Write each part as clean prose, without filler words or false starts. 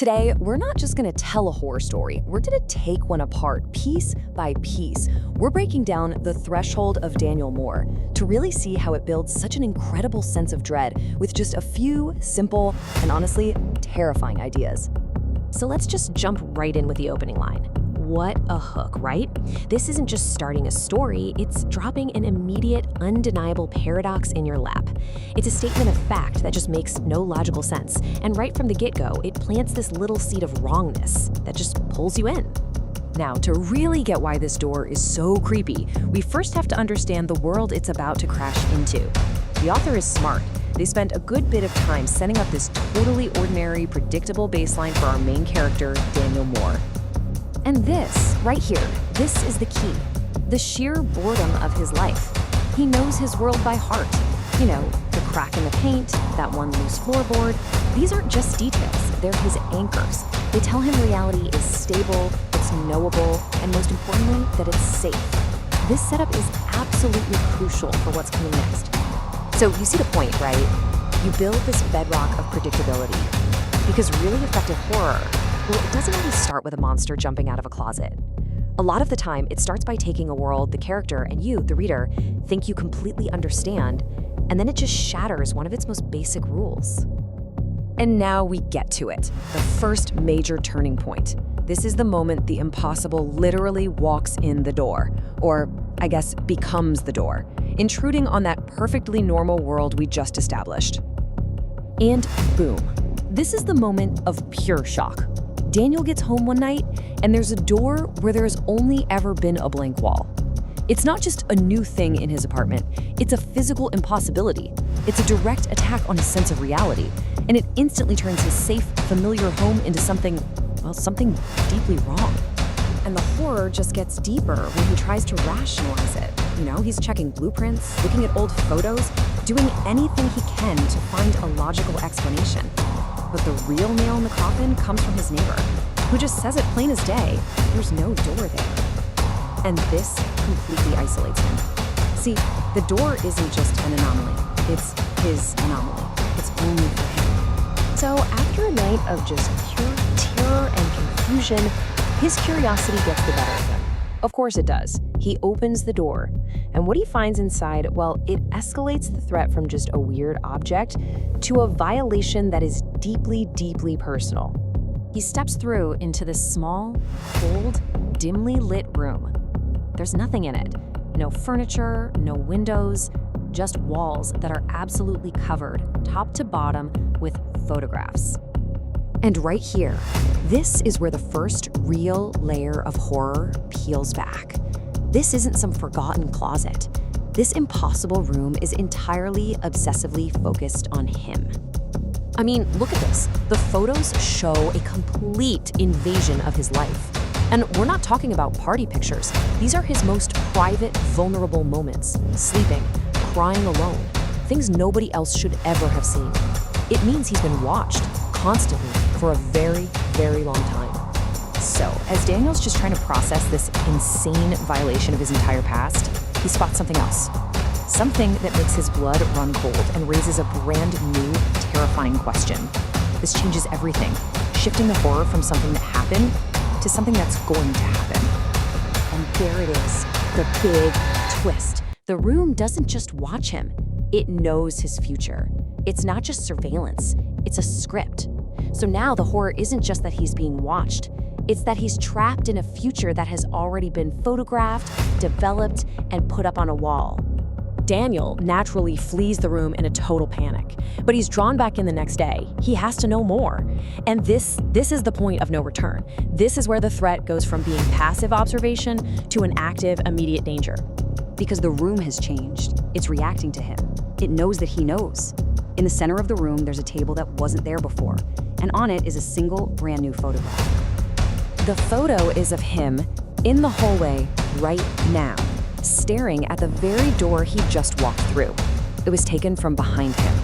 Today, we're not just gonna tell a horror story, we're gonna take one apart piece by piece. We're breaking down the threshold of Daniel Moore to really see how it builds such an incredible sense of dread with just a few simple and honestly terrifying ideas. So let's just jump right in with the opening line. What a hook, right? This isn't just starting a story, it's dropping an immediate, undeniable paradox in your lap. It's a statement of fact that just makes no logical sense, and right from the get-go, it plants this little seed of wrongness that just pulls you in. Now, to really get why this door is so creepy, we first have to understand the world it's about to crash into. The author is smart. They spent a good bit of time setting up this totally ordinary, predictable baseline for our main character, Daniel Moore. And this, right here, this is the key. The sheer boredom of his life. He knows his world by heart. You know, the crack in the paint, that one loose floorboard. These aren't just details, they're his anchors. They tell him reality is stable, it's knowable, and most importantly, that it's safe. This setup is absolutely crucial for what's coming next. So you see the point, right? You build this bedrock of predictability. Because really effective horror, well, it doesn't always start with a monster jumping out of a closet. A lot of the time, it starts by taking a world the character and you, the reader, think you completely understand, and then it just shatters one of its most basic rules. And now we get to it, the first major turning point. This is the moment the impossible literally walks in the door, or I guess becomes the door, intruding on that perfectly normal world we just established. And boom, this is the moment of pure shock. Daniel gets home one night, and there's a door where there has only ever been a blank wall. It's not just a new thing in his apartment, it's a physical impossibility. It's a direct attack on his sense of reality, and it instantly turns his safe, familiar home into something, well, something deeply wrong. And the horror just gets deeper when he tries to rationalize it. You know, he's checking blueprints, looking at old photos, doing anything he can to find a logical explanation. But the real nail in the coffin comes from his neighbor, who just says it plain as day, there's no door there. And this completely isolates him. See, the door isn't just an anomaly, it's his anomaly. It's only for him. So after a night of just pure terror and confusion, his curiosity gets the better of him. Of course it does. He opens the door, and what he finds inside, well, it escalates the threat from just a weird object to a violation that is deeply, deeply personal. He steps through into this small, cold, dimly lit room. There's nothing in it. No furniture, no windows, just walls that are absolutely covered, top to bottom, with photographs. And right here, this is where the first real layer of horror peels back. This isn't some forgotten closet. This impossible room is entirely obsessively focused on him. I mean, look at this. The photos show a complete invasion of his life. And we're not talking about party pictures. These are his most private, vulnerable moments. Sleeping, crying alone, things nobody else should ever have seen. It means he's been watched, constantly, for a very, very long time. So, as Daniel's just trying to process this insane violation of his entire past, he spots something else. Something that makes his blood run cold and raises a brand new, terrifying question. This changes everything, shifting the horror from something that happened to something that's going to happen. And there it is, the big twist. The room doesn't just watch him, it knows his future. It's not just surveillance, it's a script. So now the horror isn't just that he's being watched, it's that he's trapped in a future that has already been photographed, developed, and put up on a wall. Daniel naturally flees the room in a total panic, but he's drawn back in the next day. He has to know more. And this is the point of no return. This is where the threat goes from being passive observation to an active, immediate danger. Because the room has changed. It's reacting to him. It knows that he knows. In the center of the room, there's a table that wasn't there before, and on it is a single brand new photograph. The photo is of him in the hallway right now, staring at the very door he just walked through. It was taken from behind him.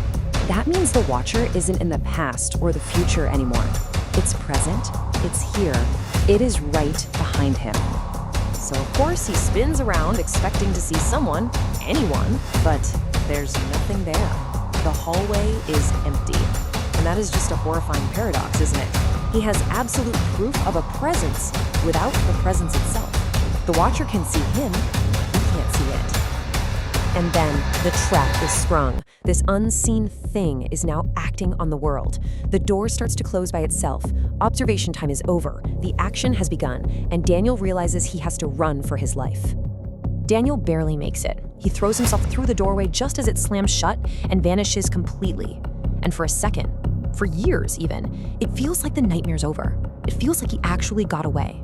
That means the watcher isn't in the past or the future anymore. It's present, it's here, it is right behind him. So of course he spins around expecting to see someone, anyone, but there's nothing there. The hallway is empty. And that is just a horrifying paradox, isn't it? He has absolute proof of a presence without the presence itself. The watcher can see him, he can't see it. And then the trap is sprung. This unseen thing is now acting on the world. The door starts to close by itself. Observation time is over. The action has begun, and Daniel realizes he has to run for his life. Daniel barely makes it. He throws himself through the doorway just as it slams shut and vanishes completely. And for a second, for years even, it feels like the nightmare's over. It feels like he actually got away.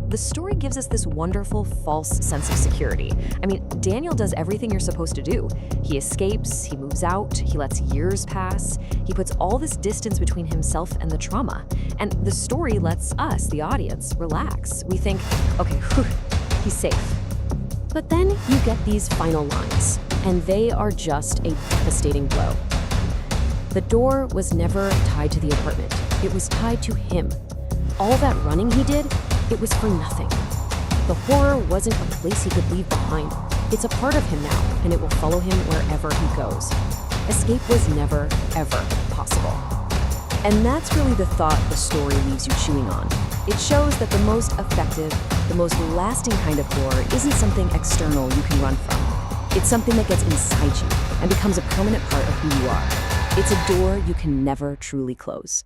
The story gives us this wonderful false sense of security. I mean, Daniel does everything you're supposed to do. He escapes, he moves out, he lets years pass, he puts all this distance between himself and the trauma. And the story lets us, the audience, relax. We think, okay, he's safe. But then you get these final lines, and they are just a devastating blow. The door was never tied to the apartment. It was tied to him. All that running he did, it was for nothing. The horror wasn't a place he could leave behind. It's a part of him now, and it will follow him wherever he goes. Escape was never, ever possible. And that's really the thought the story leaves you chewing on. It shows that the most effective, the most lasting kind of horror isn't something external you can run from. It's something that gets inside you and becomes a permanent part of who you are. It's a door you can never truly close.